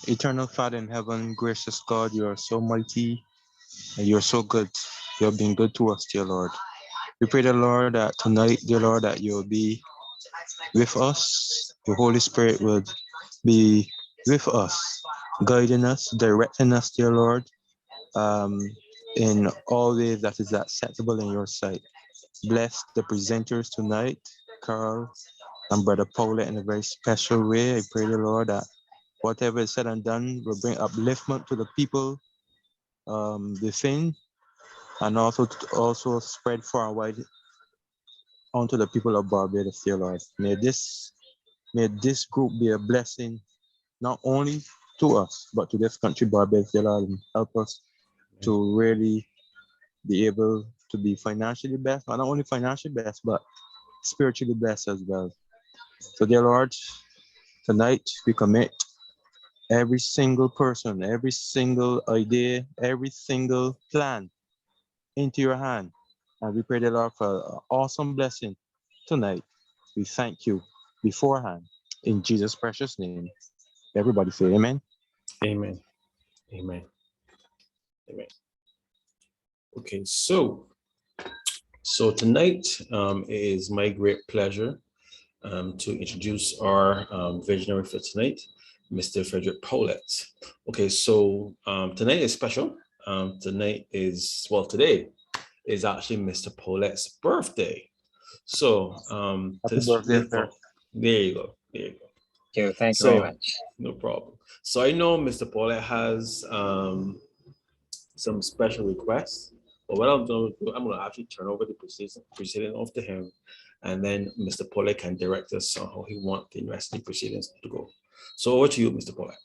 Eternal Father in heaven, gracious God, you are so mighty and you are so good. You have been good to us, dear Lord. We pray, dear Lord, that tonight, dear Lord, that you will be with us. The Holy Spirit will be with us, guiding us, directing us, dear Lord, um, in all ways that is acceptable in your sight. Bless the presenters tonight, Carl and Brother Paula, in a very special way. I pray, dear Lord, that whatever is said and done will bring upliftment to the people within, and also spread far and wide onto the people of Barbados, dear Lord. May this group be a blessing not only to us but to this country, Barbados, dear Lord, and help us to really be able to be financially blessed, not only financially blessed but spiritually blessed as well. So, dear Lord, tonight we commit every single person, every single idea, every single plan into your hand. And we pray, the Lord, for an awesome blessing tonight. We thank you beforehand. In Jesus' precious name. Everybody say amen. Amen. Amen. Amen. Okay, so tonight it is my great pleasure to introduce our visionary for tonight, Mr. Frederick Paulette. Okay, so tonight is special. Today is actually Mr. Paulette's birthday. So Happy birthday, sir. there you go. Thank you very much. No problem. So I know Mr. Paulette has some special requests, but what I'm going to do, I'm going to actually turn over the proceeding off to him, and then Mr. Paulette can direct us on how he wants the university proceedings to go. So over to you, Mr. Paulette.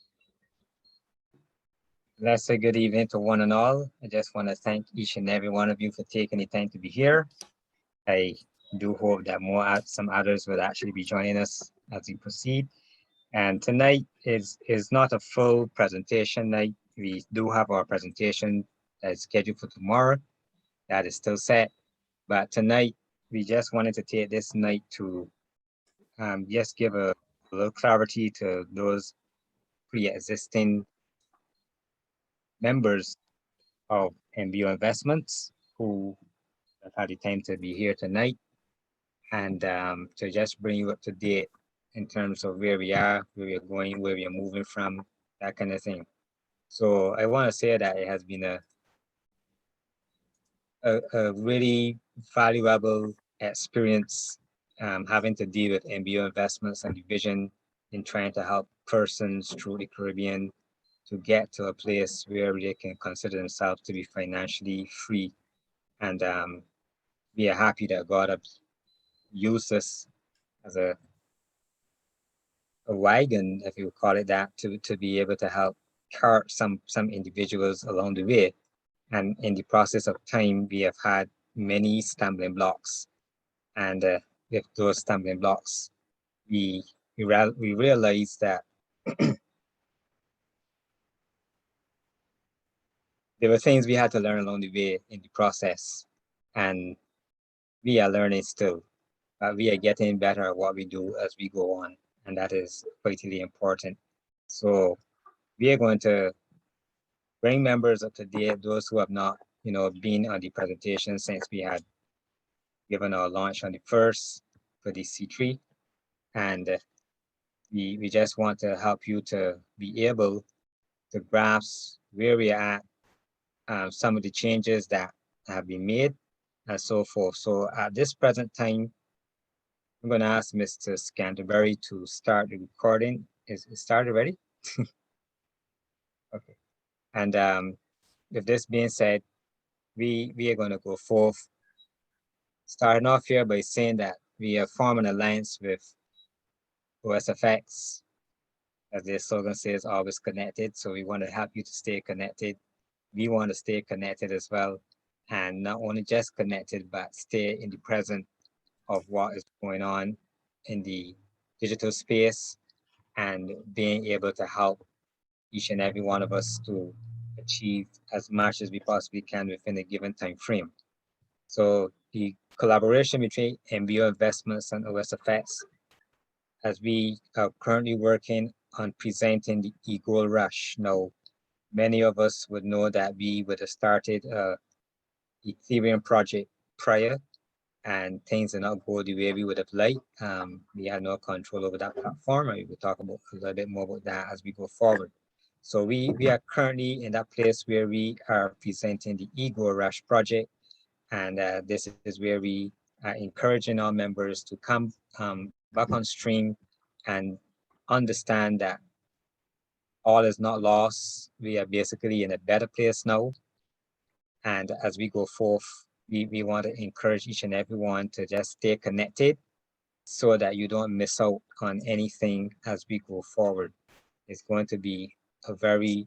Let's say good evening to one and all. I just want to thank each and every one of you for taking the time to be here. I do hope that some others will actually be joining us as we proceed. And tonight is not a full presentation night. We do have our presentation that's scheduled for tomorrow. That is still set. But tonight, we just wanted to take this night to just give a little clarity to those pre-existing members of MBO Investments who have had the time to be here tonight, and to just bring you up to date in terms of where we are, where we're going, where we are moving from, that kind of thing. So I want to say that it has been a really valuable experience having to deal with MBO Investments and division in trying to help persons through the Caribbean to get to a place where they can consider themselves to be financially free. And we are happy that God has used us as a wagon, if you call it that, to be able to help cart some individuals along the way. And in the process of time, we have had many stumbling blocks. And with those stumbling blocks, we realized that there were things we had to learn along the way in the process. And we are learning still. We are getting better at what we do as we go on. And that is vitally important. So we are going to bring members up to date, those who have not, been on the presentation since we had given our launch on the 1st for the C3. And we just want to help you to be able to grasp where we are at, some of the changes that have been made, and so forth. So at this present time, I'm going to ask Mr. Scanterbury to start the recording. Is it started already? Okay. And with this being said, we are going to go forth, starting off here by saying that we are forming an alliance with OSFX, as their slogan says, always connected. So we want to help you to stay connected. We want to stay connected as well. And not only just connected, but stay in the present of what is going on in the digital space and being able to help each and every one of us to achieve as much as we possibly can within a given time frame. So the collaboration between MBO Investments and OSFX as we are currently working on presenting the eGold Rush. Now, many of us would know that we would have started a Ethereum project prior, and things did not go the way we would have liked. We had no control over that platform, and we will talk about a little bit more about that as we go forward. So we are currently in that place where we are presenting the eGold Rush project, and this is where we are encouraging our members to come back on stream and understand that all is not lost. We are basically in a better place now. And as we go forth, we want to encourage each and everyone to just stay connected so that you don't miss out on anything as we go forward. It's going to be a very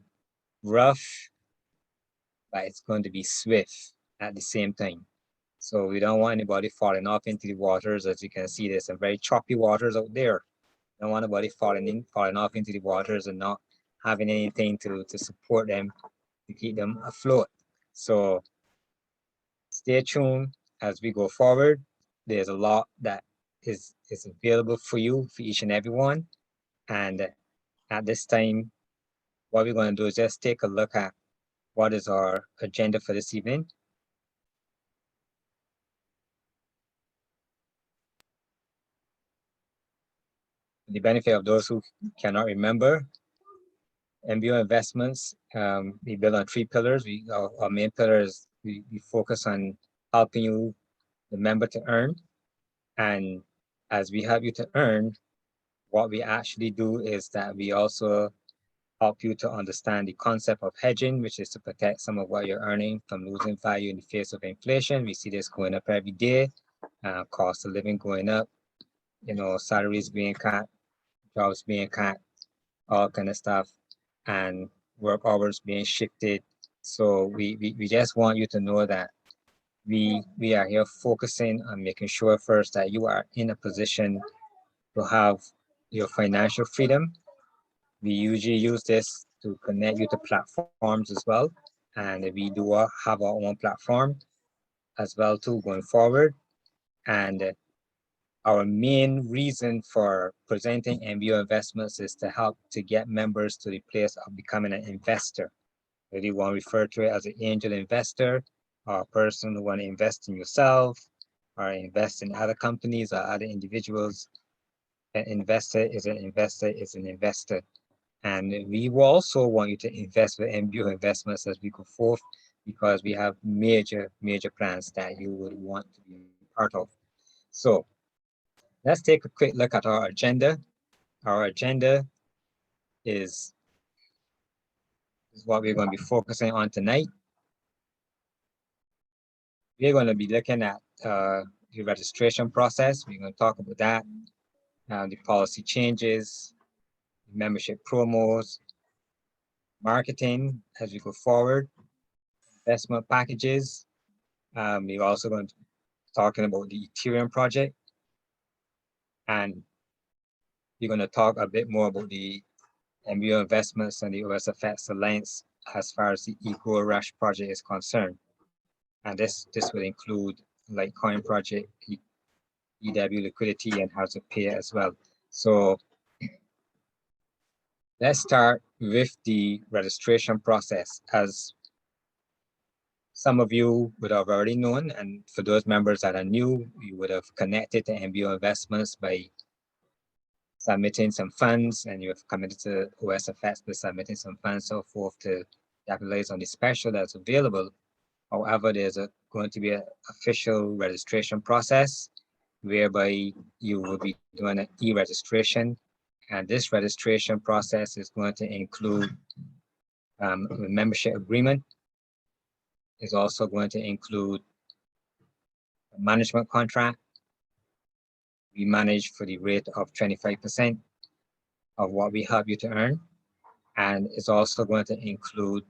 rough, but it's going to be swift at the same time. So we don't want anybody falling off into the waters. As you can see, there's some very choppy waters out there. Don't want anybody falling off into the waters and not having anything to support them, to keep them afloat. So stay tuned as we go forward. There's a lot that is available for you, for each and everyone. And at this time, what we're going to do is just take a look at what is our agenda for this evening. The benefit of those who cannot remember, MBO investments, we build on 3 pillars. Our main pillar is we focus on helping you, the member, to earn. And as we help you to earn, what we actually do is that we also help you to understand the concept of hedging, which is to protect some of what you're earning from losing value in the face of inflation. We see this going up every day, cost of living going up, salaries being cut, jobs being cut, all kind of stuff, and work hours being shifted. So we just want you to know that we are here focusing on making sure first that you are in a position to have your financial freedom. We usually use this to connect you to platforms as well. And we do have our own platform as well too going forward. And our main reason for presenting MBO investments is to help to get members to the place of becoming an investor. Whether you want to refer to it as an angel investor, or a person who want to invest in yourself, or invest in other companies or other individuals. An investor is an investor is an investor. And we will also want you to invest with MBO investments as we go forth, because we have major plans that you would want to be part of. So let's take a quick look at our agenda. Our agenda is what we're going to be focusing on tonight. We're going to be looking at the registration process. We're going to talk about that, the policy changes, membership promos, marketing as we go forward, investment packages. We're also going to be talking about the Ethereum project, and we're going to talk a bit more about the MBO investments and the OSFX Alliance as far as the eGold Rush project is concerned. And this will include Litecoin project, EW liquidity, and how to pay as well. So let's start with the registration process. As some of you would have already known, and for those members that are new, you would have connected to MBO investments by submitting some funds, and you have committed to OSFX by submitting some funds, so forth, to capitalize on the special that's available. However, there's going to be an official registration process whereby you will be doing an e-registration. And this registration process is going to include a membership agreement. It's also going to include a management contract. We manage for the rate of 25% of what we help you to earn. And it's also going to include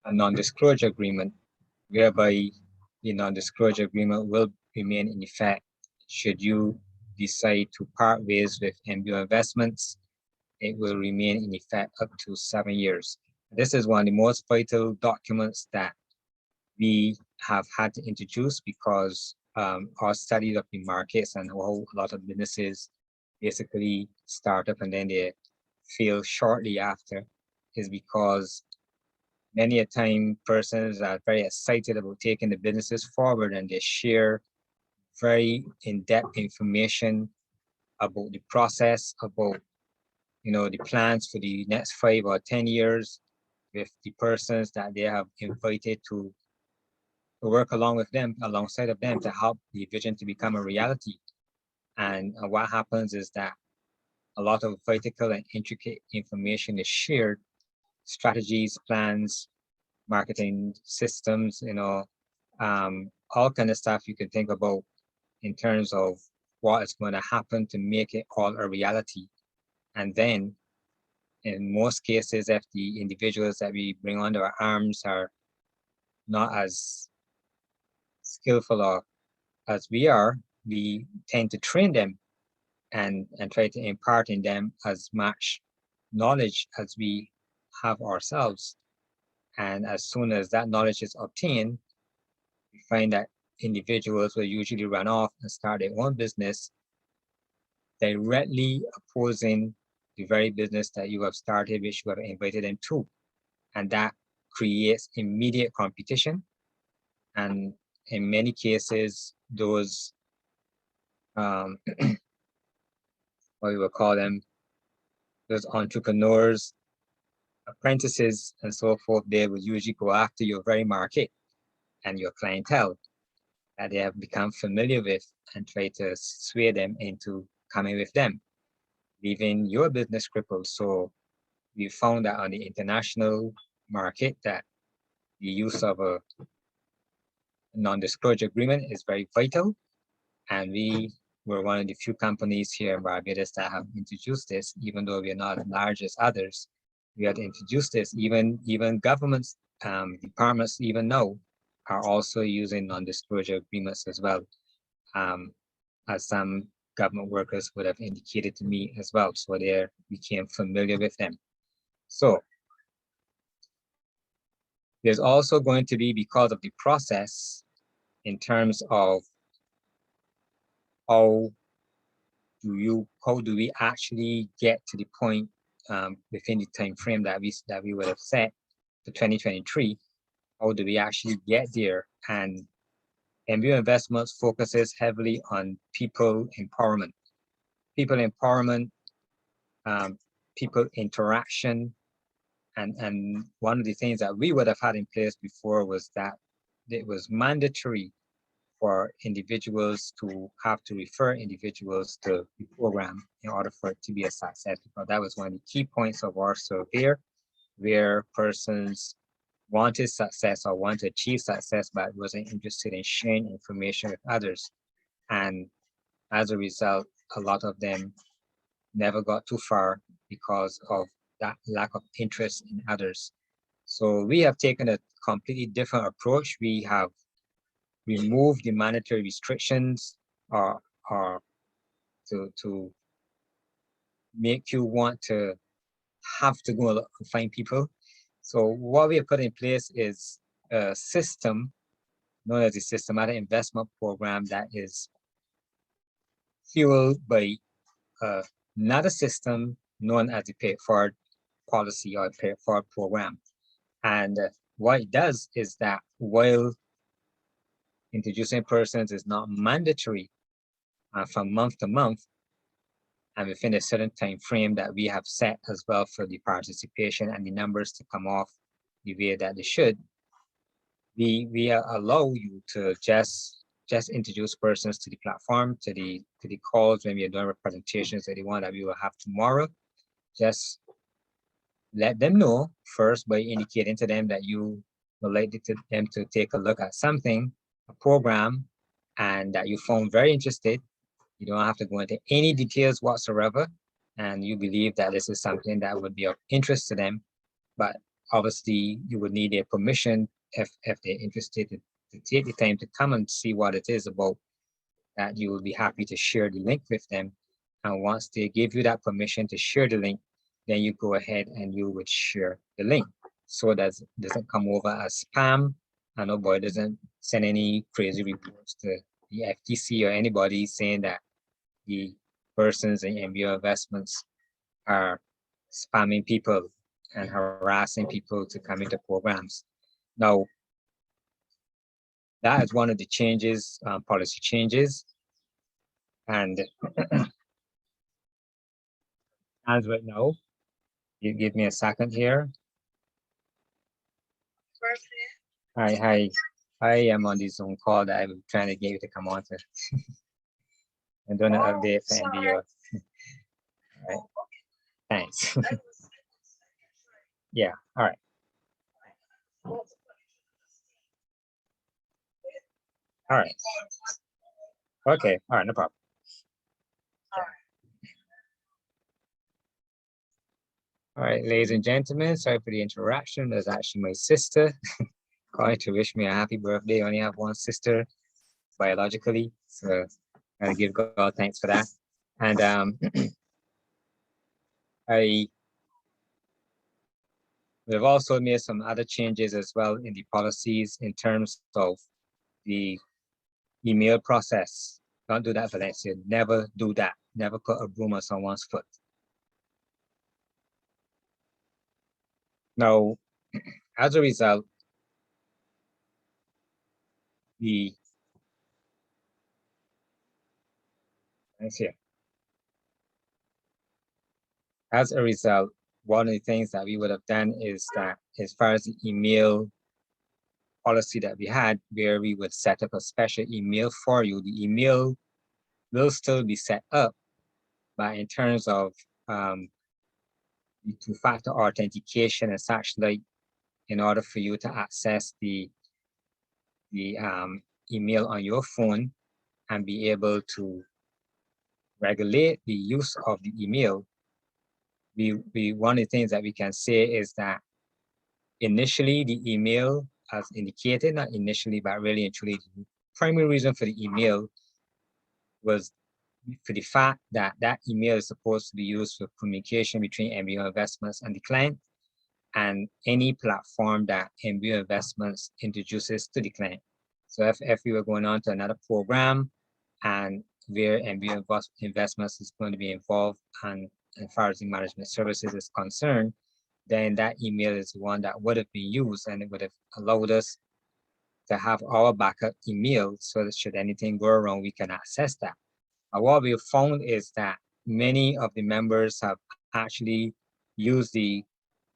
a non-disclosure agreement, whereby the non-disclosure agreement will remain in effect should you decide to part ways with MBO investments. It will remain in effect up to 7 years. This is one of the most vital documents that we have had to introduce, because our study of the markets and how a lot of businesses basically start up and then they fail shortly after is because many a time persons are very excited about taking the businesses forward and they share very in-depth information about the process, about the plans for the next 5 or 10 years with the persons that they have invited to work along with them, alongside of them, to help the vision to become a reality. And what happens is that a lot of critical and intricate information is shared, strategies, plans, marketing systems, all kind of stuff you can think about in terms of what is going to happen to make it all a reality. And then in most cases, if the individuals that we bring under our arms are not as skillful or as we are, we tend to train them and try to impart in them as much knowledge as we have ourselves. And as soon as that knowledge is obtained, we find that individuals will usually run off and start their own business, directly opposing the very business that you have started, which you have invited them to. And that creates immediate competition. And in many cases, those, what we will call them, those entrepreneurs, apprentices, and so forth, they will usually go after your very market and your clientele that they have become familiar with and try to sway them into coming with them, leaving your business crippled. So we found that on the international market that the use of a non-disclosure agreement is very vital. And we were one of the few companies here in Barbados that have introduced this, even though we are not as large as others. We had introduced this, even governments, departments even now are also using non-disclosure agreements as well, as some government workers would have indicated to me as well. So they became familiar with them. So there's also going to be, because of the process, in terms of how do we actually get to the point within the time frame that we would have set for 2023? How do we actually get there? And MBO Investments focuses heavily on people empowerment, people interaction. And one of the things that we would have had in place before was that it was mandatory for individuals to have to refer individuals to the program in order for it to be a success, because that was one of the key points of our survey, where persons wanted success or want to achieve success, but wasn't interested in sharing information with others. And as a result, a lot of them never got too far because of that lack of interest in others. So we have taken a completely different approach. We have removed the mandatory restrictions or to make you want to have to go and find people. So what we have put in place is a system known as the Systematic Investment Program that is fueled by another system known as the Pay It Forward policy or Pay It Forward program. And what it does is that while introducing persons is not mandatory from month to month, and within a certain time frame that we have set as well for the participation and the numbers to come off the way that they should, we allow you to just introduce persons to the platform, to the calls when we are doing presentations that the one that we will have tomorrow. Just let them know first by indicating to them that you would like them to take a look at something, a program, and that you found very interested. You don't have to go into any details whatsoever, and you believe that this is something that would be of interest to them. But obviously, you would need their permission if they're interested to take the time to come and see what it is about, that you will be happy to share the link with them. And once they give you that permission to share the link, then you go ahead and you would share the link, so that it doesn't come over as spam, and nobody doesn't send any crazy reports to the FTC or anybody saying that the persons in MBO investments are spamming people and harassing people to come into programs. Now, that is one of the changes, policy changes. And as right now, you give me a second here. Hi. I am on this Zoom call that I'm trying to get you to come on to. And doing an update for MBO. Right. Thanks. Yeah, all right. All right. Okay, all right, no problem. All right, ladies and gentlemen, sorry for the interruption. That's actually my sister calling to wish me a happy birthday. I only have one sister biologically, so I gotta give God thanks for that. And we've also made some other changes as well in the policies in terms of the email process. Don't do that, Valencia. Never do that. Never put a broom on someone's foot. Now, as a result, as a result, one of the things that we would have done is that as far as the email policy that we had, where we would set up a special email for you, the email will still be set up, but in terms of the two-factor authentication and such, like in order for you to access the email on your phone and be able to regulate the use of the email, one of the things that we can say is that initially the email, as indicated, not initially, but really and truly, the primary reason for the email was for the fact that that email is supposed to be used for communication between MBO Investments and the client, and any platform that MBO Investments introduces to the client. So if we were going on to another program and where MBO Investments is going to be involved, and as far as the management services is concerned, then that email is one that would have been used, and it would have allowed us to have our backup email so that should anything go wrong, we can access that. What we've found is that many of the members have actually used the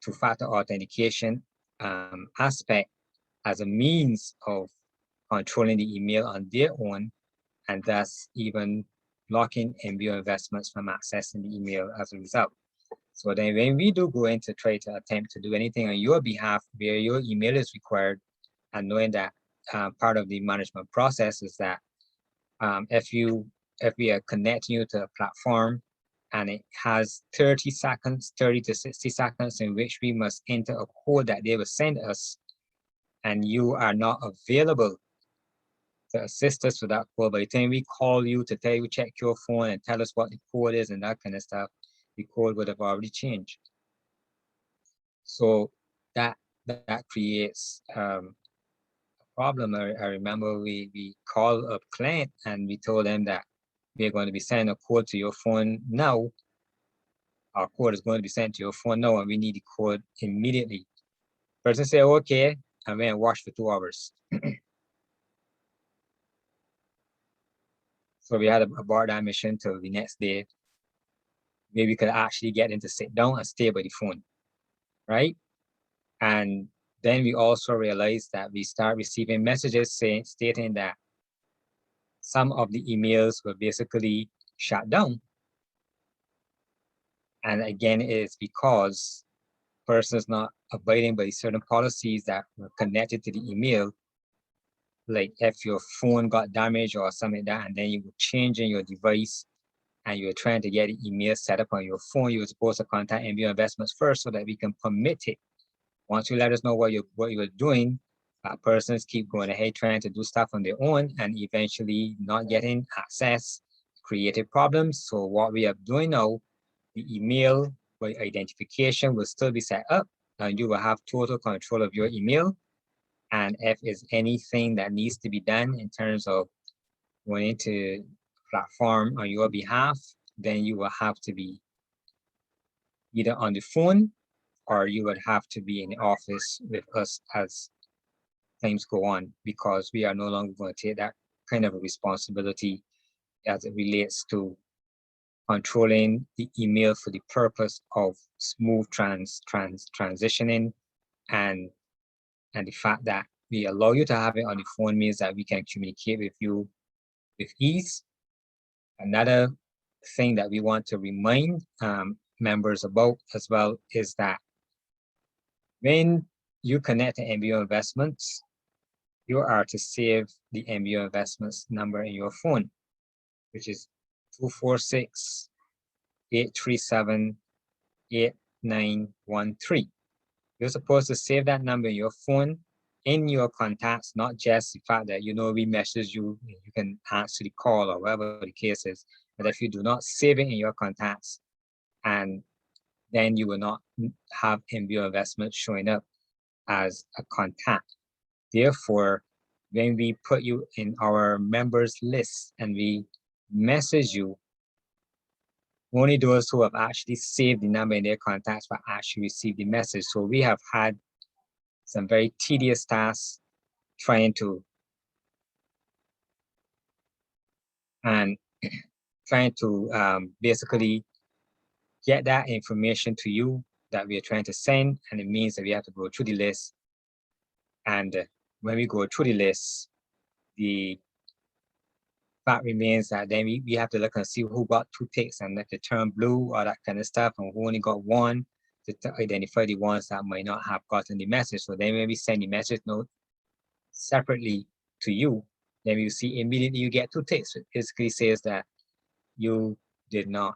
two-factor authentication aspect as a means of controlling the email on their own, and thus even blocking MBO Investments from accessing the email as a result. So then when we do go in to try to attempt to do anything on your behalf where your email is required, and knowing that part of the management process is that if we are connecting you to a platform and it has 30 to 60 seconds in which we must enter a code that they will send us, and you are not available to assist us with that code, by the time we call you to tell you check your phone and tell us what the code is and that kind of stuff, the code would have already changed. So that creates a problem. I remember we called a client and we told them that we're going to be sending a code to your phone now. Our code is going to be sent to your phone now, and we need the code immediately. Person said, okay, and went and watched for 2 hours. So we had to abort that mission till the next day, where we could actually get them to sit down and stay by the phone, right? And then we also realized that we start receiving messages stating that some of the emails were basically shut down. And again, it's because persons not abiding by certain policies that were connected to the email. Like if your phone got damaged or something like that, and then you were changing your device and you were trying to get the email set up on your phone, you were supposed to contact MBO Investments first so that we can permit it. Once you let us know what you were doing, persons keep going ahead trying to do stuff on their own and eventually not getting access, created problems. So what we are doing now, the email by identification will still be set up, and you will have total control of your email. And if there's anything that needs to be done in terms of going into platform on your behalf, then you will have to be either on the phone or you would have to be in the office with us as times go on, because we are no longer going to take that kind of a responsibility as it relates to controlling the email for the purpose of smooth transitioning, and the fact that we allow you to have it on the phone means that we can communicate with you with ease. Another thing that we want to remind members about as well is that when you connect to MBO Investments, you are to save the MBO Investments number in your phone, which is 246-837-8913. You're supposed to save that number in your phone, in your contacts, not just the fact that, we message you, you can answer the call or whatever the case is. But if you do not save it in your contacts, and then you will not have MBO Investments showing up as a contact. Therefore, when we put you in our members list and we message you, only those who have actually saved the number in their contacts will actually receive the message. So we have had some very tedious tasks trying to basically get that information to you that we are trying to send, and it means that we have to go through the list. And when we go through the list, the fact remains that then we have to look and see who got 2 ticks and like the turn blue or that kind of stuff, and who only got 1, to identify the ones that might not have gotten the message. So then when we send the message note separately to you, then you see immediately you get 2 ticks. It basically says that you did not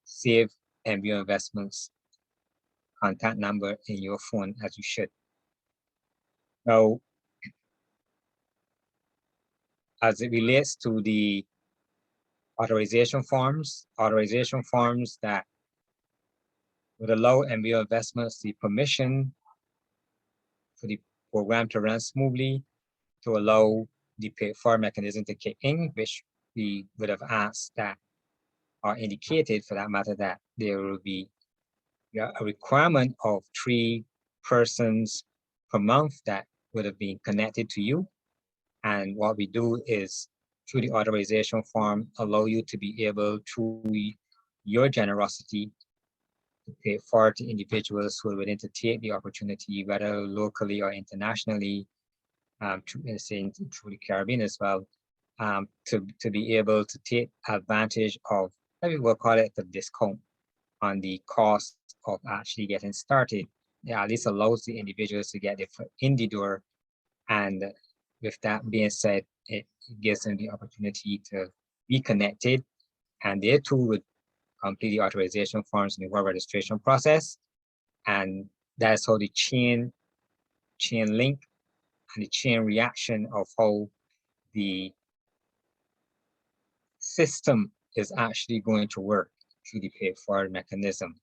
save MBO Investments contact number in your phone as you should. Now, as it relates to the authorization forms that would allow MBO Investments the permission for the program to run smoothly, to allow the pay-for mechanism to kick in, which we would have asked that, or indicated for that matter, that there will be a requirement of 3 persons per month that would have been connected to you. And what we do is, through the authorization form, allow you to be able, through your generosity, to pay for the individuals who are willing to take the opportunity, whether locally or internationally, through the Caribbean as well, to be able to take advantage of, maybe we'll call it the discount on the cost of actually getting started. Yeah, at least allows the individuals to get their foot in the door. And with that being said, it gives them the opportunity to be connected, and they too would complete the authorization forms in the work registration process. And that's how the chain link and the chain reaction of how the system is actually going to work through the pay forward mechanism,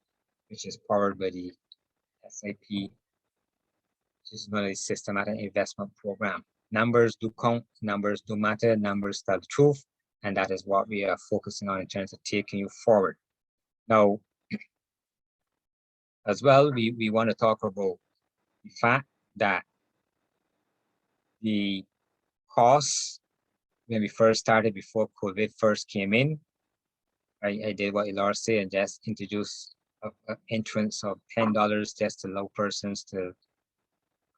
which is powered by the SIP, which is not a systematic investment program. Numbers do count, numbers do matter, numbers tell the truth, and that is what we are focusing on in terms of taking you forward. Now, as well, we want to talk about the fact that the costs, when we first started, before COVID first came in, I did what Ilar said and just introduced an entrance of $10 just to allow persons to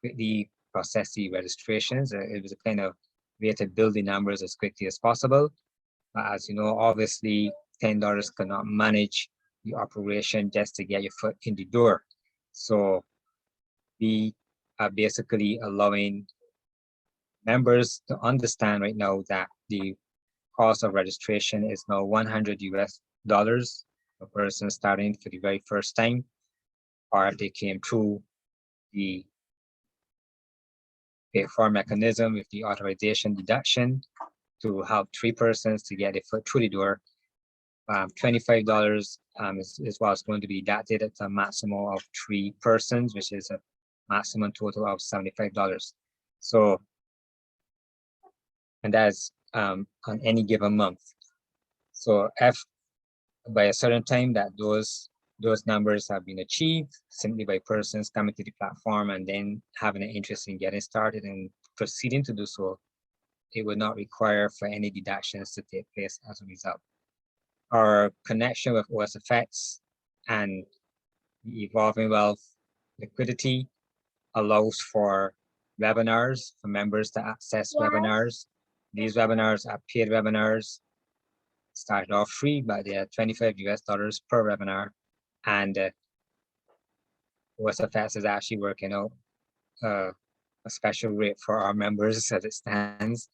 quickly process the registrations. It was a kind of way to build the numbers as quickly as possible. As you know, obviously, $10 cannot manage the operation just to get your foot in the door. So we are basically allowing members to understand right now that the cost of registration is now $100 US per person starting for the very first time, or if they came through the pay-for mechanism with the authorization deduction to help 3 persons to get a foot through the door. $25 is what's going to be deducted at a maximum of 3 persons, which is a maximum total of $75. So, and that's on any given month. So if by a certain time that those numbers have been achieved simply by persons coming to the platform and then having an interest in getting started and proceeding to do so, it would not require for any deductions to take place as a result. Our connection with OSFX and the Evolving Wealth liquidity allows for webinars for members to access webinars. These webinars are paid webinars, started off free, but they are $25 per webinar. And OSFX is actually working out a special rate for our members as it stands,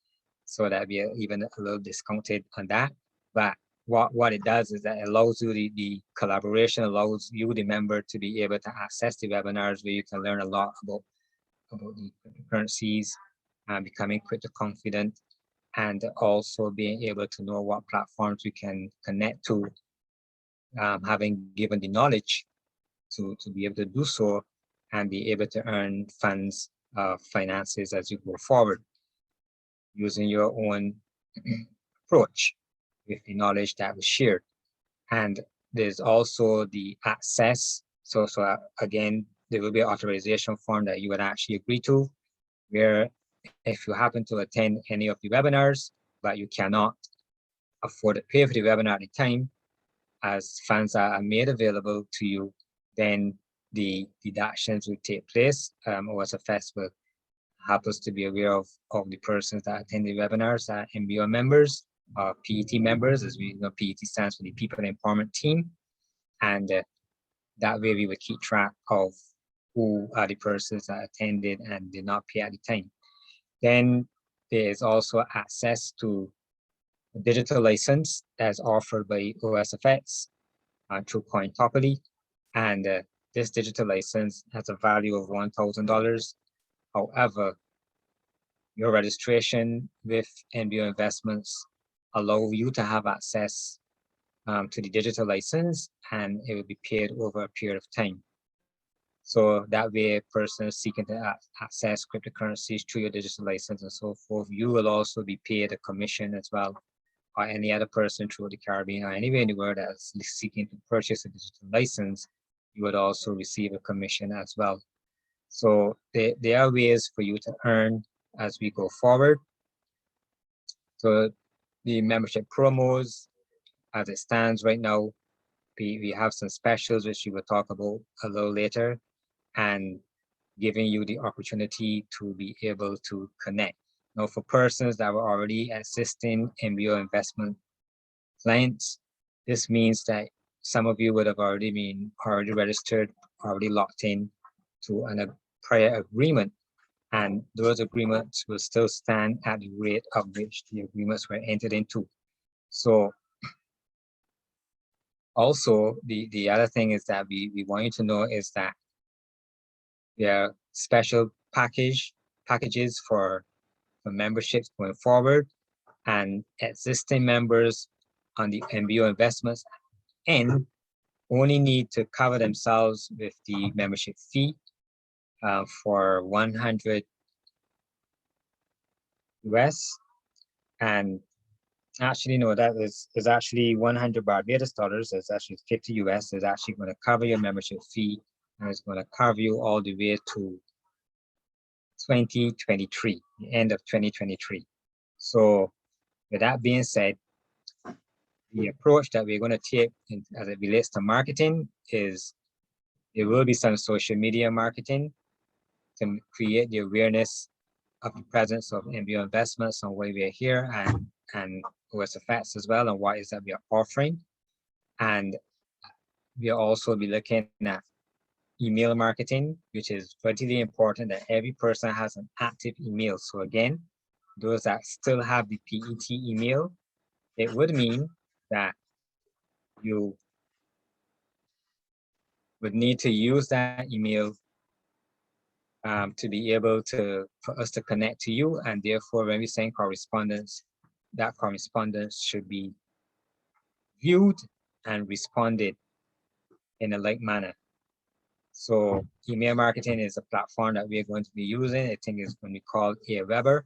so that we are even a little discounted on that. But what it does is that it allows you the collaboration, allows you, the member, to be able to access the webinars where you can learn a lot about the cryptocurrencies and becoming crypto confident, and also being able to know what platforms we can connect to, having given the knowledge to be able to do so and be able to earn funds, finances as you go forward, using your own approach with the knowledge that was shared. And there's also the access. So again, there will be an authorization form that you would actually agree to, where if you happen to attend any of the webinars, but you cannot afford to pay for the webinar at the time, as funds are made available to you, then the deductions will take place. OSFS will help us to be aware of the persons that attend the webinars, MBO members, PET members, as we know, PET stands for the People Empowerment Team. And that way we will keep track of who are the persons that attended and did not pay at the time. Then there is also access to a digital license as offered by OSFX through Cointopoly. And this digital license has a value of $1,000. However, your registration with MBO Investments allow you to have access to the digital license, and it will be paid over a period of time. So that way, persons seeking to access cryptocurrencies through your digital license and so forth, you will also be paid a commission as well, or any other person through the Caribbean or anywhere in the world that's seeking to purchase a digital license, you would also receive a commission as well. So there are ways for you to earn as we go forward. So the membership promos, as it stands right now, we have some specials which we will talk about a little later, and giving you the opportunity to be able to connect. Now, for persons that were already existing MBO investment clients, this means that some of you would have already registered, already locked in to a prior agreement, and those agreements will still stand at the rate of which the agreements were entered into. So also, the other thing is that we want you to know is that there are special packages for memberships going forward, and existing members on the MBO investments and only need to cover themselves with the membership fee for 100 US, and actually no, that is actually 100 Barbados dollars. It's actually 50 US. Is actually going to cover your membership fee, and it's going to cover you all the way to 2023, the end of 2023. So with that being said, the approach that we're going to take as it relates to marketing is there will be some social media marketing to create the awareness of the presence of MBO investments and why we are here, and OSFX as well, and what is that we are offering. And we'll also be looking at email marketing, which is vitally important that every person has an active email. So again, those that still have the PET email, it would mean that you would need to use that email to be able for us to connect to you. And therefore, when we send correspondence, that correspondence should be viewed and responded in a like manner. So email marketing is a platform that we're going to be using. I think it's going to be called Aweber.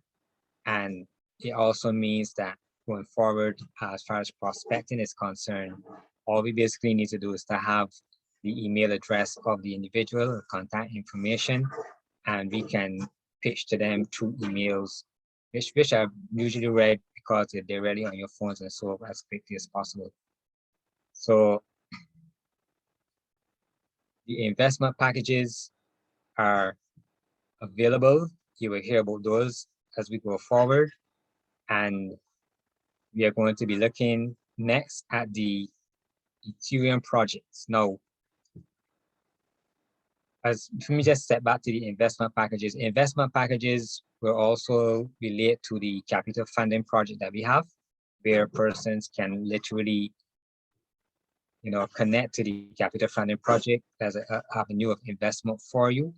And it also means that going forward, as far as prospecting is concerned, all we basically need to do is to have the email address of the individual or contact information, and we can pitch to them through emails, which are usually read because they're ready on your phones and so as quickly as possible. So the investment packages are available. You will hear about those as we go forward. And we are going to be looking next at the Ethereum projects. Now, let me just step back to the investment packages. Investment packages will also relate to the capital funding project that we have, where persons can literally, connect to the capital funding project as an avenue of investment for you,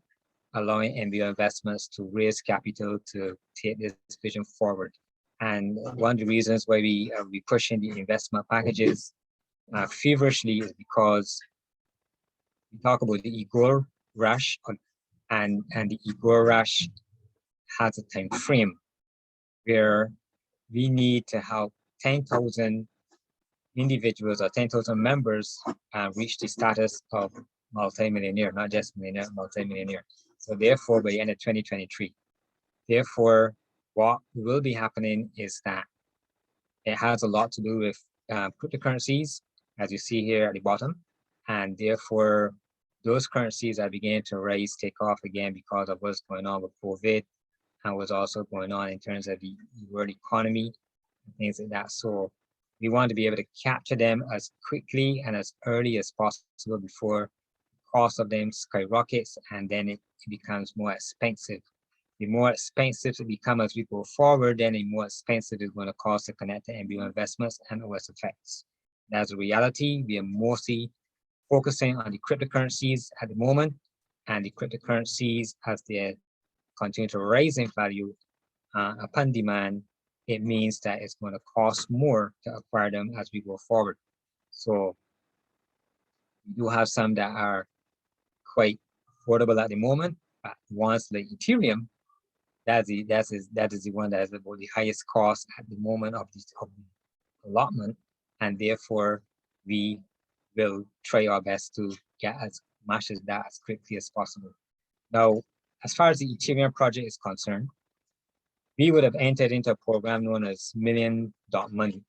allowing MBO investments to raise capital to take this vision forward. And one of the reasons why we are pushing the investment packages feverishly is because we talk about the eGold rush, and the eGold rush has a time frame where we need to have 10,000 individuals or 10,000 members reach the status of multimillionaire, not just millionaire, multimillionaire. So therefore, by the end of 2023, therefore, what will be happening is that it has a lot to do with cryptocurrencies, as you see here at the bottom, and therefore those currencies are beginning to rise, take off again because of what's going on with COVID and what's also going on in terms of the world economy and things like that. So we want to be able to capture them as quickly and as early as possible before the cost of them skyrockets and then it becomes more expensive. The more expensive it becomes as we go forward, then the more expensive it's going to cost to connect to MBO investments and OSFX. That's a reality. We are mostly focusing on the cryptocurrencies at the moment, and the cryptocurrencies, as they continue to rise in value upon demand, it means that it's going to cost more to acquire them as we go forward. So we do have some that are quite affordable at the moment, but ones like Ethereum, that is the one that is about the highest cost at the moment of the allotment, and therefore we will try our best to get as much as that as quickly as possible. Now, as far as the Ethereum project is concerned, we would have entered into a program known as Million.Money,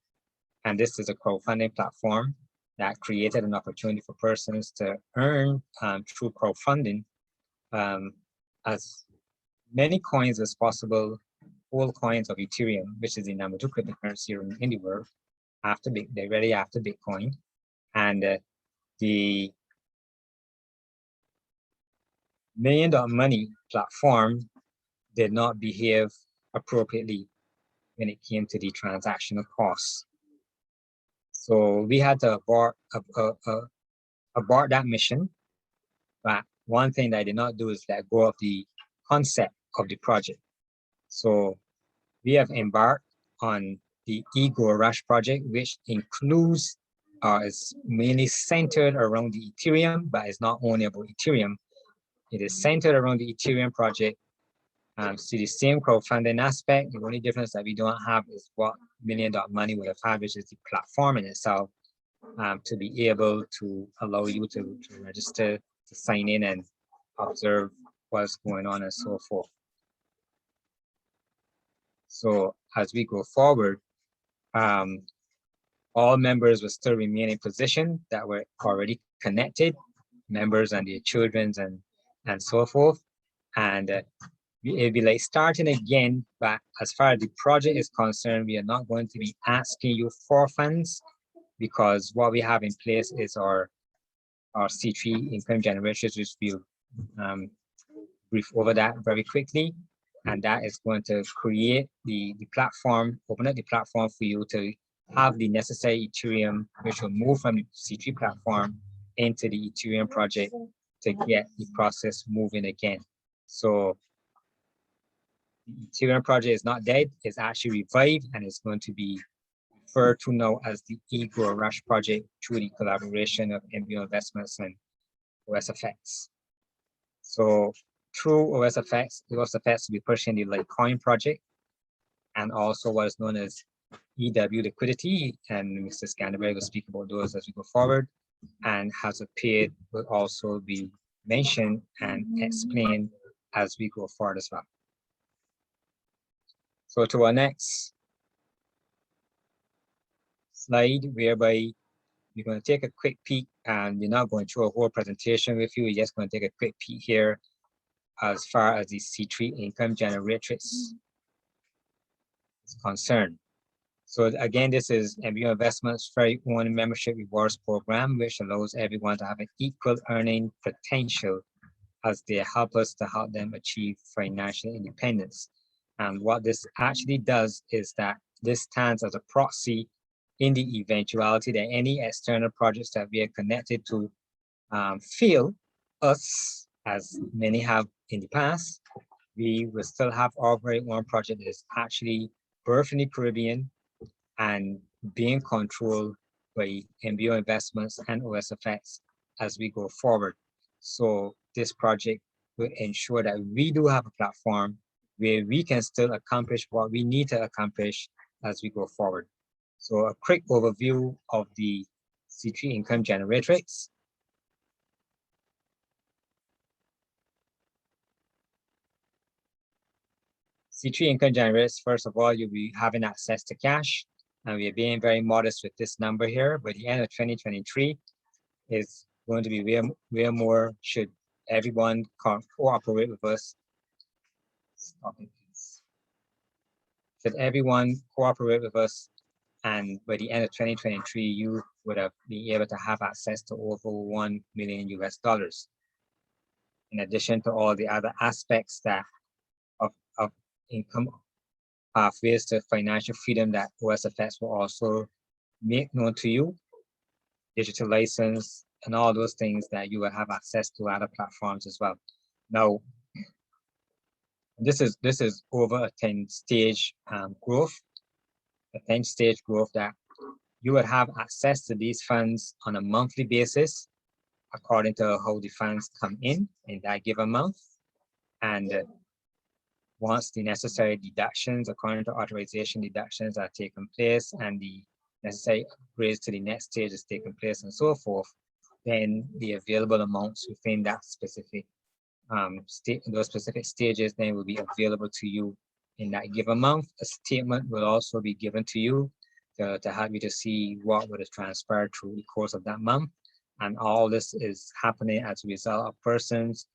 and this is a crowdfunding platform that created an opportunity for persons to earn through crowdfunding as many coins as possible, whole coins of Ethereum, which is the number 2 cryptocurrency in the world, they're ready after Bitcoin. And the Million.Money platform did not behave appropriately when it came to the transactional costs. So we had to abort that mission. But one thing that I did not do is let go of the concept of the project. So we have embarked on the eGold Rush project, which includes is mainly centered around the Ethereum, but it's not only about Ethereum. It is centered around the Ethereum project. So the same crowdfunding aspect. The only difference that we don't have is what Million.Money would have had, which is the platform in itself, to be able to allow you to register, to sign in and observe what's going on and so forth. So as we go forward, all members will still remain in position that were already connected, members and their children and so forth. And it'll be like starting again, but as far as the project is concerned, we are not going to be asking you for funds, because what we have in place is our C3 income generators, which we'll brief over that very quickly. And that is going to create the platform, open up the platform for you to have the necessary Ethereum, which will move from the C3 platform into the Ethereum project to get the process moving again. So the Ethereum project is not dead, it's actually revived, and it's going to be referred to now as the eGold Rush project through the collaboration of MBO Investments and OSFX. So through OSFX will be pushing the Litecoin project and also what is known as EW liquidity, and Mr. Scanderberg will speak about those as we go forward. And hazard paid will also be mentioned and explained as we go forward as well. So to our next slide, whereby we're going to take a quick peek, and we're not going through a whole presentation with you. We're just going to take a quick peek here as far as the C3 income generatrix is concerned. So again, this is MBO Investments' very own membership rewards program, which allows everyone to have an equal earning potential as they help us to help them achieve financial independence. And what this actually does is that this stands as a proxy in the eventuality that any external projects that we are connected to fail us, as many have in the past. We will still have our very own project that is actually birthed in the Caribbean and being controlled by MBO Investments and OSFX as we go forward. So this project will ensure that we do have a platform where we can still accomplish what we need to accomplish as we go forward. So a quick overview of the C3 income generatrix. C3 income generates, first of all, you'll be having access to cash, and we're being very modest with this number here. By the end of 2023 is going to be way more should everyone cooperate with us. Stop it, please. Should everyone cooperate with us, and by the end of 2023, you would have been able to have access to over $1 million US, in addition to all the other aspects that of income pathways to financial freedom that OSFX will also make known to you, digital license, and all those things that you will have access to other platforms as well. Now, this is over a 10-stage growth, a 10-stage growth that you would have access to these funds on a monthly basis, according to how the funds come in that given month. And once the necessary deductions, according to authorization deductions, are taken place and the necessary upgrades to the next stage is taken place and so forth, then the available amounts within that specific those specific stages then will be available to you in that given month. A statement will also be given to you to help you to see what would have transpired through the course of that month. And all this is happening as a result of persons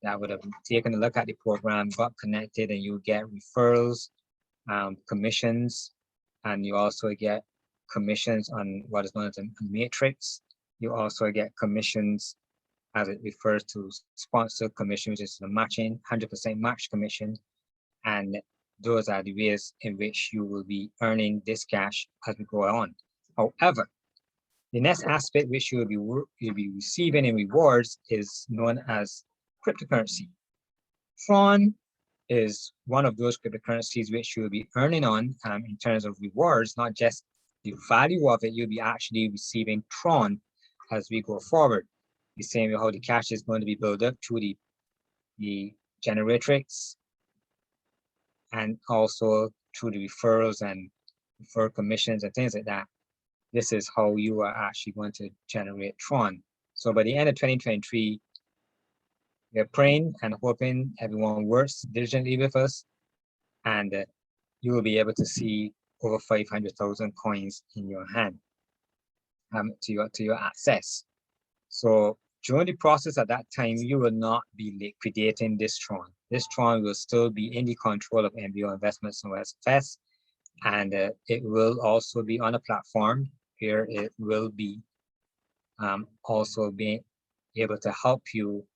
that would have taken a look at the program, got connected, and you get referrals, commissions, and you also get commissions on what is known as a matrix. You also get commissions as it refers to sponsor commission, which is the matching, 100% match commission. And those are the ways in which you will be earning this cash as we go on. However, the next aspect which you'll be receiving in rewards is known as cryptocurrency. Tron is one of those cryptocurrencies which you'll be earning on in terms of rewards, not just the value of it, you'll be actually receiving Tron as we go forward. The same way how the cash is going to be built up through the generatrix and also through the referrals and refer commissions and things like that. This is how you are actually going to generate Tron. So by the end of 2023, we're praying and hoping everyone works diligently with us, and you will be able to see over 500,000 coins in your hand to your access. So during the process at that time, you will not be liquidating this Tron. This Tron will still be in the control of MBO Investments and OSFX, and it will also be on a platform where it will be also being able to help you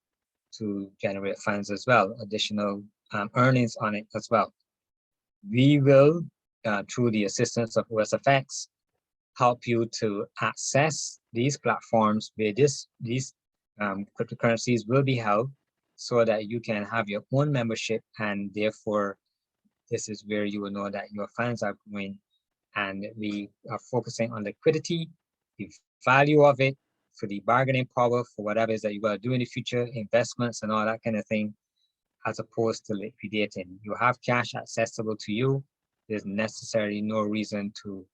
to generate funds as well, additional earnings on it as well. We will, through the assistance of OSFX, help you to access these platforms where these cryptocurrencies will be held so that you can have your own membership, and therefore this is where you will know that your funds are going, and we are focusing on liquidity, the value of it, for the bargaining power, for whatever it is that you want to do in the future, investments and all that kind of thing, as opposed to liquidating. You have cash accessible to you, there's necessarily no reason to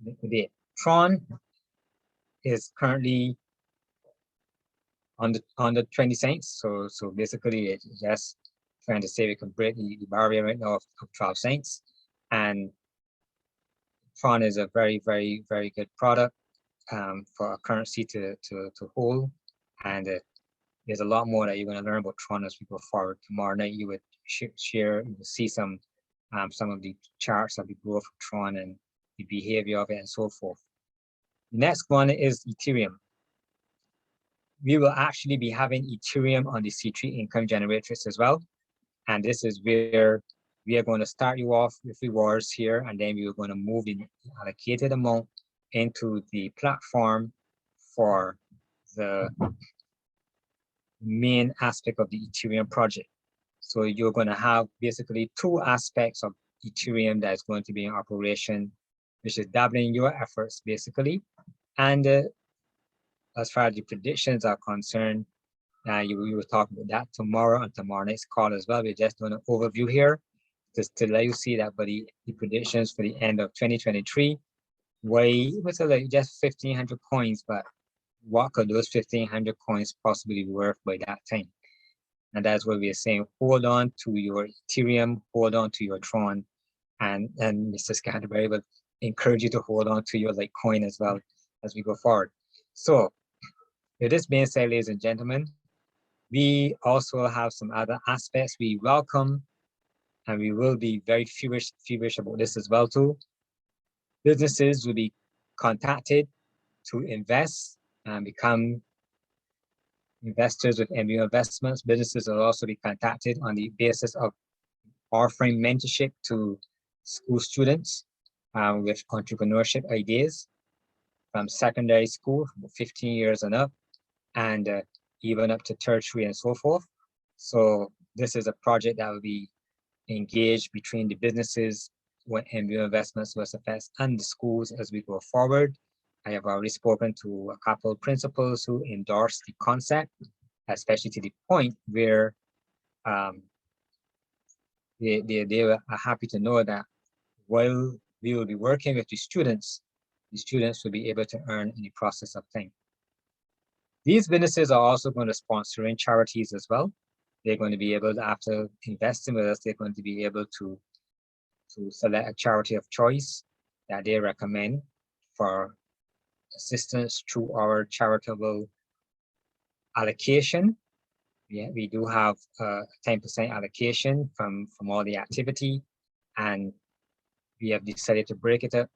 liquidate. Tron is currently on the 20 cents. So basically it's just trying to say we can break the barrier right now of 12 cents. And Tron is a very, very, very good product for a currency to hold. And there's a lot more that you're going to learn about Tron as we go forward. Tomorrow night, you would share, you will see some of the charts of the growth of Tron and the behavior of it and so forth. The next one is Ethereum. We will actually be having Ethereum on the C3 income generatrix as well. And this is where we are going to start you off with rewards here, and then we are going to move the allocated amount into the platform for the main aspect of the Ethereum project. So you're going to have basically two aspects of Ethereum that is going to be in operation, which is doubling your efforts basically. And as far as the predictions are concerned, we will talk about that tomorrow on tomorrow night's call as well. We're just doing an overview here just to let you see that, but the predictions for the end of 2023, it was like just 1,500 coins, but what could those 1,500 coins possibly be worth by that time? And that's what we are saying. Hold on to your Ethereum, hold on to your Tron, and Mr. Scantlebury will encourage you to hold on to your Litecoin as well as we go forward. So with this being said, ladies and gentlemen, we also have some other aspects we welcome, and we will be very feverish about this as well too. Businesses will be contacted to invest and become investors with MBO investments. Businesses will also be contacted on the basis of offering mentorship to school students with entrepreneurship ideas from secondary school, from 15 years and up, and even up to tertiary and so forth. So this is a project that will be engaged between the businesses, MBO investments, USFS, and the schools as we go forward. I have already spoken to a couple of principals who endorse the concept, especially to the point where they are happy to know that while we will be working with the students will be able to earn in the process of time. These businesses are also going to sponsor in charities as well. They're going to be able to, after investing with us, they're going to be able to select a charity of choice that they recommend for assistance through our charitable allocation. Yeah, we do have a 10% allocation from all the activity, and we have decided to break it up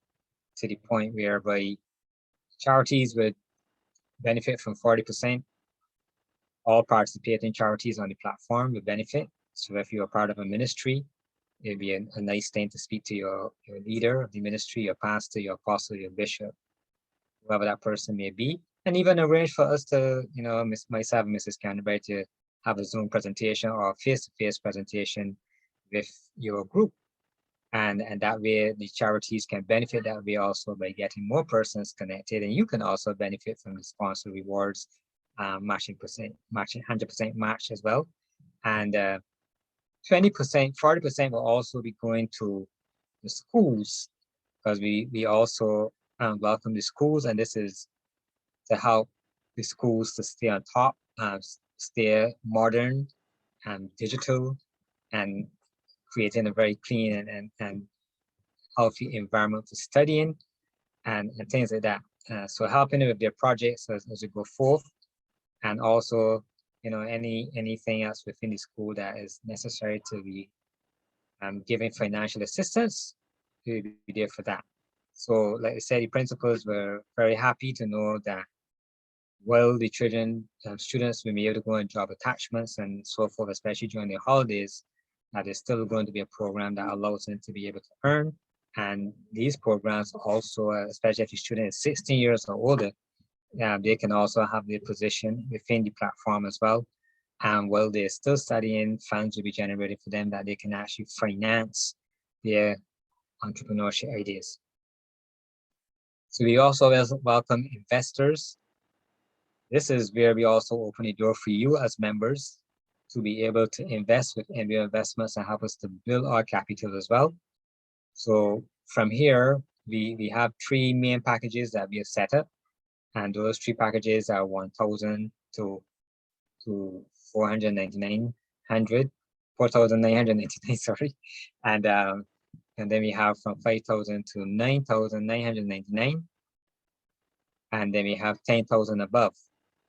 to the point whereby charities would benefit from 40%. All participating charities on the platform would benefit. So if you're part of a ministry, it'd be a nice thing to speak to your leader of the ministry, your pastor, your apostle, your bishop, whoever that person may be, and even arrange for us to, myself and Mrs. Canterbury to have a Zoom presentation or face-to-face presentation with your group. And that way the charities can benefit that way also by getting more persons connected, and you can also benefit from the sponsor rewards, matching 100% match as well. And 20%, 40% will also be going to the schools, because we also welcome the schools, and this is to help the schools to stay on top, stay modern and digital, and creating a very clean and healthy environment for studying and things like that. So helping with their projects as we go forth, and also, anything else within the school that is necessary to be giving financial assistance, we'll be there for that. So like I said, the principals were very happy to know that while the children, students will be able to go and job attachments and so forth, especially during the holidays, that is still going to be a program that allows them to be able to earn. And these programs also, especially if the student is 16 years or older, they can also have their position within the platform as well. And while they're still studying, funds will be generated for them that they can actually finance their entrepreneurship ideas. So we also welcome investors. This is where we also open the door for you as members to be able to invest with MBO investments and help us to build our capital as well. So from here, we have 3 main packages that we have set up, and those 3 packages are 1,000 to 4,999, sorry, and then we have from 5,000 to 9,999, and then we have 10,000 above.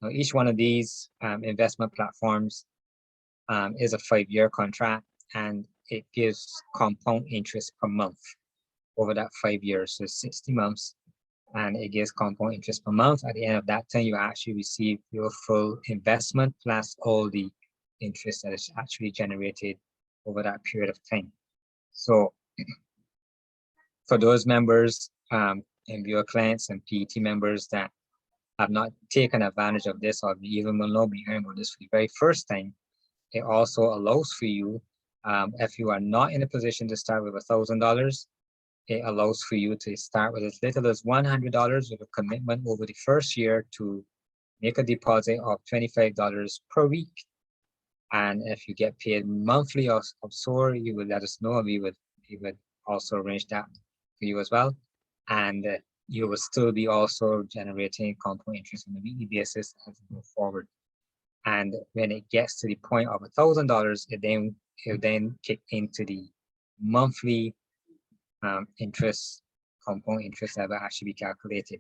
Now, each one of these investment platforms is a 5-year contract, and it gives compound interest per month over that 5 years, so 60 months, and it gives compound interest per month. At the end of that time, you actually receive your full investment plus all the interest that is actually generated over that period of time. So for those members, MBO clients and PET members that have not taken advantage of this, or even will not be hearing about this for the very first time, it also allows for you, if you are not in a position to start with $1,000, it allows for you to start with as little as $100 with a commitment over the first year to make a deposit of $25 per week. And if you get paid monthly or so, you will let us know, and we would also arrange that for you as well. And you will still be also generating compound interest on a weekly basis as we go forward. And when it gets to the point of $1,000, it then kick into the monthly interest, compound interest that will actually be calculated.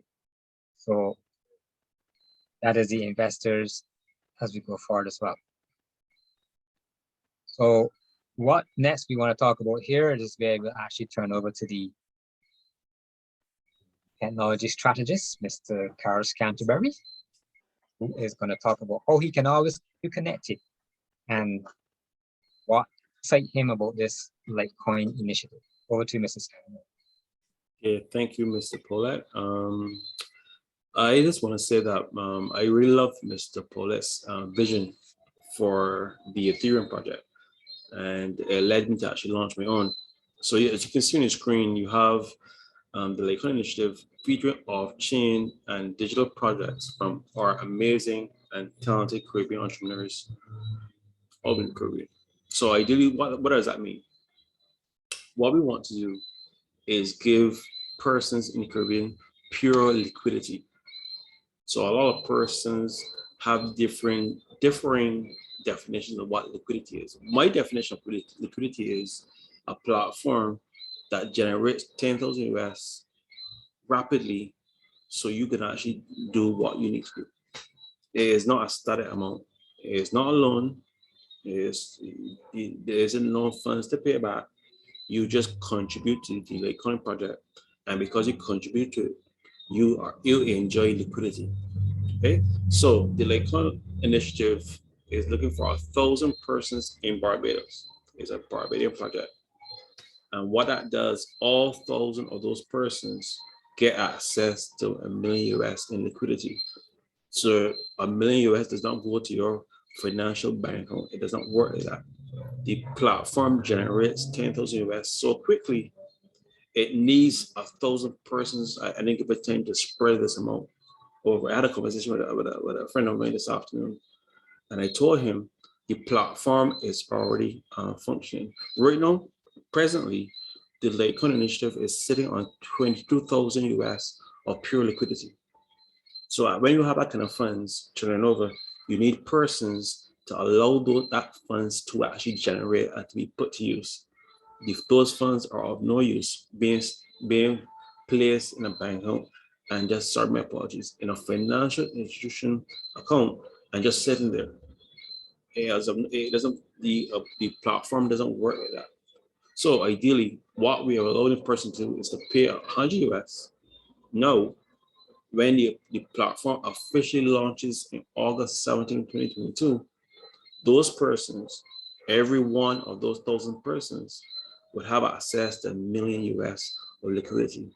So that is the investors as we go forward as well. So what next we want to talk about here is where we'll actually turn over to the technology strategist, Mr. Carl Canterbury, who is going to talk about how he can always be connected and what excites him about this Litecoin initiative. Over to Mr. Canterbury. Okay, thank you, Mr. Paulette. I just want to say that I really love Mr. Paulette's vision for the Ethereum project, and it led me to actually launch my own. So as you can see on the screen, you have the Litecoin initiative featuring off-chain and digital projects from our amazing and talented Caribbean entrepreneurs, all in the Caribbean. So ideally, what does that mean? What we want to do is give persons in the Caribbean pure liquidity. So a lot of persons have differing definitions of what liquidity is. My definition of liquidity is a platform that generates 10,000 US rapidly, so you can actually do what you need to do. It is not a static amount. It is not a loan. There isn't no funds to pay back. You just contribute to the Litecoin project, and because you contribute to it, you enjoy liquidity. Okay, so the Litecoin initiative is looking for 1,000 persons in Barbados. It's a Barbadian project, and what that does, all 1,000 of those persons get access to $1 million US in liquidity. So $1 million US does not go to your financial bank account. It does not work like that. The platform generates 10,000 US so quickly, it needs 1,000 persons. I didn't give it time to spread this amount over. I had a conversation with a friend of mine this afternoon, and I told him the platform is already functioning. Right now, presently, the Litecoin initiative is sitting on 22,000 US of pure liquidity. So when you have that kind of funds turning over, you need persons to allow that funds to actually generate and to be put to use. If those funds are of no use, being placed in a bank account, and just, sorry, my apologies, in a financial institution account and just sitting there, the platform doesn't work like that. So ideally, what we are allowing the person to do is to pay 100 US. Now, when the platform officially launches in August 17, 2022, those persons, every one of those 1,000 persons, would have access to $1 million US of liquidity.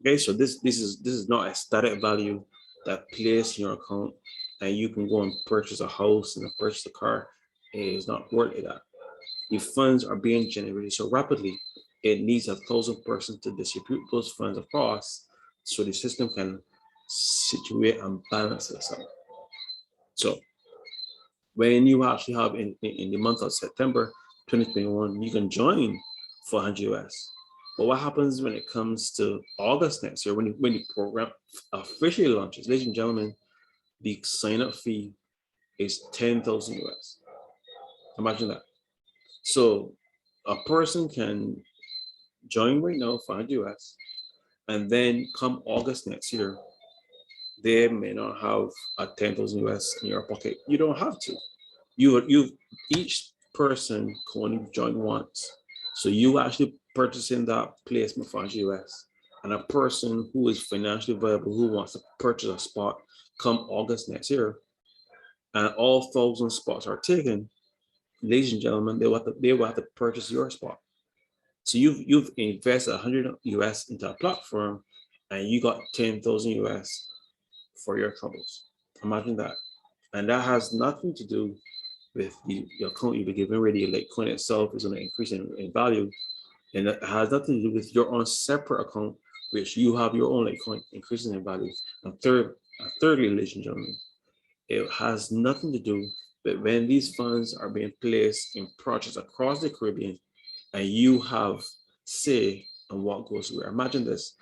Okay, so this is not a static value that plays in your account and you can go and purchase a house and purchase a car. It is not worth like that. The funds are being generated so rapidly, it needs 1,000 persons to distribute those funds across so the system can situate and balance itself. So When you actually have in the month of September 2021, you can join for 100 US. But what happens when it comes to August next year, when the program officially launches, ladies and gentlemen, the sign up fee is 10,000 US. Imagine that. So a person can join right now for 100 US, and then come August next year, they may not have a 10,000 US in your pocket. You don't have to. You each person can only join once. So you actually purchasing that placement for US, and a person who is financially viable who wants to purchase a spot come August next year, and all 1,000 spots are taken, ladies and gentlemen, they will have to purchase your spot. So you've invested 100 US into a platform, and you got 10,000 US for your troubles. Imagine that, and that has nothing to do with your account you've been given already. Like coin itself is going to increase in value, and it has nothing to do with your own separate account, which you have your own Litecoin increasing in value. And thirdly, ladies and gentlemen, it has nothing to do with when these funds are being placed in projects across the Caribbean, and you have say on what goes where. Imagine this: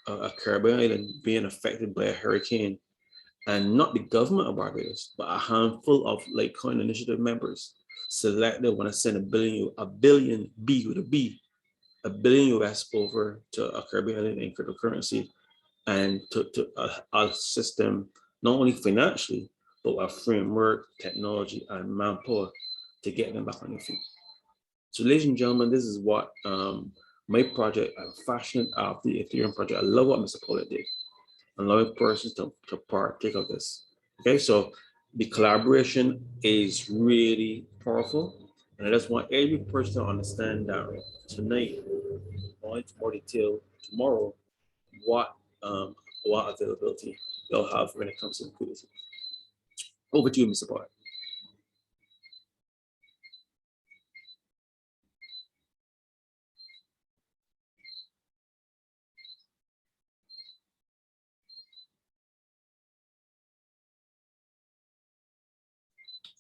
a Caribbean island being affected by a hurricane, and not the government of Barbados, but a handful of Litecoin initiative members select they want to send a billion B with a B, a billion US over to a Caribbean in cryptocurrency, and to a system not only financially but a framework, technology, and manpower to get them back on their feet. So, ladies and gentlemen, this is what my project. I'm passionate of the Ethereum project. I love what Mr. Paulette did. Allowing persons to partake of this. Okay, so the collaboration is really powerful. And I just want every person to understand that tonight, going into more detail tomorrow, what what availability they'll have when it comes to liquidity. Over to you, Mr. Boyd.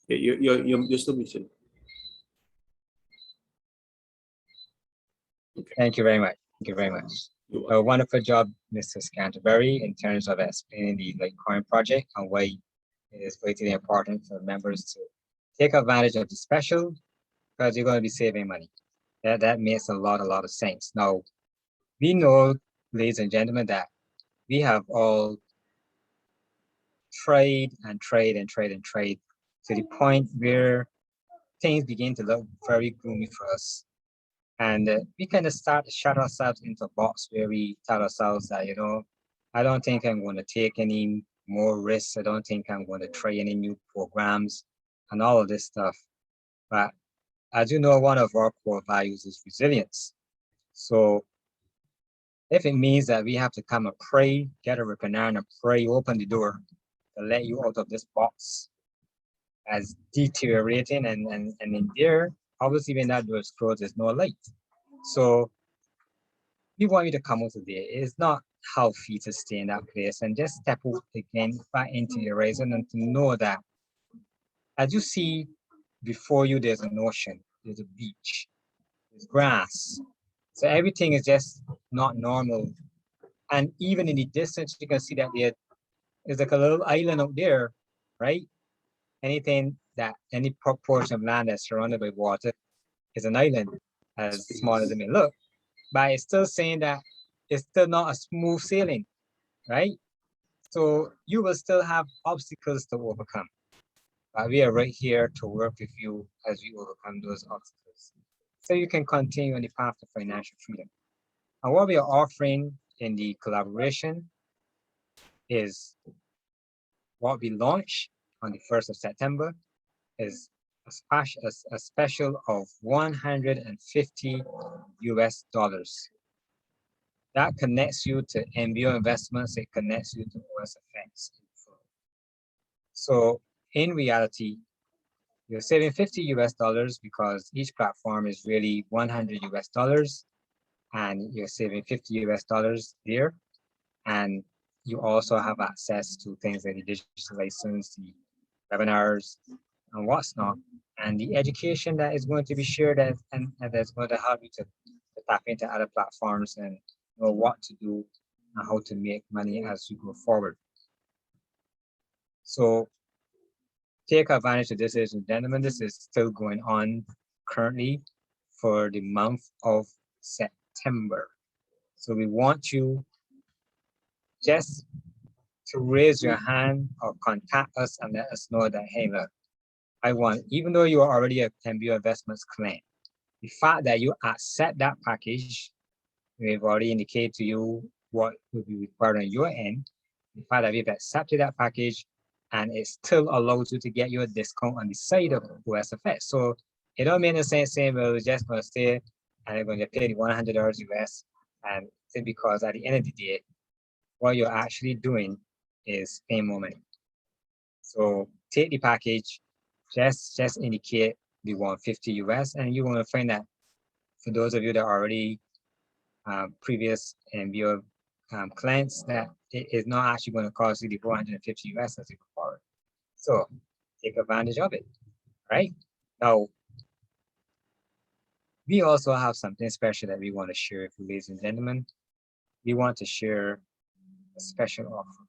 Yeah, you're still muted. Okay. Thank you very much. Thank you very much. A wonderful job, Mr. Canterbury, in terms of explaining the Litecoin project and why it is vitally important for members to take advantage of the special, because you're going to be saving money. That makes a lot of sense. Now, we know, ladies and gentlemen, that we have all trade to the point where things begin to look very gloomy for us. And we kind of start to shut ourselves into a box where we tell ourselves that, I don't think I'm going to take any more risks. I don't think I'm going to try any new programs and all of this stuff. But as you know, one of our core values is resilience. So if it means that we have to come and pray, get a reprimand and pray, open the door to let you out of this box as deteriorating and in there, obviously when that door is closed, there's no light. So we want you to come out of there. It's not healthy to stay in that place and just step out again back into the horizon and to know that as you see before you, there's an ocean, there's a beach, there's grass. So everything is just not normal. And even in the distance, you can see that there's like a little island out there, right? Anything that any portion of land that's surrounded by water is an island, as small as it may look. But it's still saying that it's still not a smooth sailing, right? So you will still have obstacles to overcome. But we are right here to work with you as you overcome those obstacles, so you can continue on the path to financial freedom. And what we are offering in the collaboration is what we launch on the 1st of September is a special of 150 US dollars. That connects you to MBO investments, it connects you to OSFX. So in reality, you're saving 50 US dollars because each platform is really 100 US dollars, and you're saving 50 US dollars there. And you also have access to things like the digital license, the webinars, and what's not, and the education that is going to be shared and that's going to help you to tap into other platforms and know what to do and how to make money as you go forward. So take advantage of this, ladies and gentlemen. This is still going on currently for the month of September. So we want you just to raise your hand or contact us and let us know that, hey, look, I want, even though you are already a MBO Investments client, the fact that you accept that package, we've already indicated to you what will be required on your end. The fact that we've accepted that package and it still allows you to get your discount on the side of OSFS. So it don't make no sense saying, well, we're just going to stay and we're going to pay the $100 US. And it's because at the end of the day, what you're actually doing is paying more money. So take the package, just indicate the 150 US, and you're going to find that for those of you that are already previous MBO clients, that it is not actually going to cost you the 450 US as you go forward. So take advantage of it, right? Now, we also have something special that we want to share with you, ladies and gentlemen. We want to share a special offer.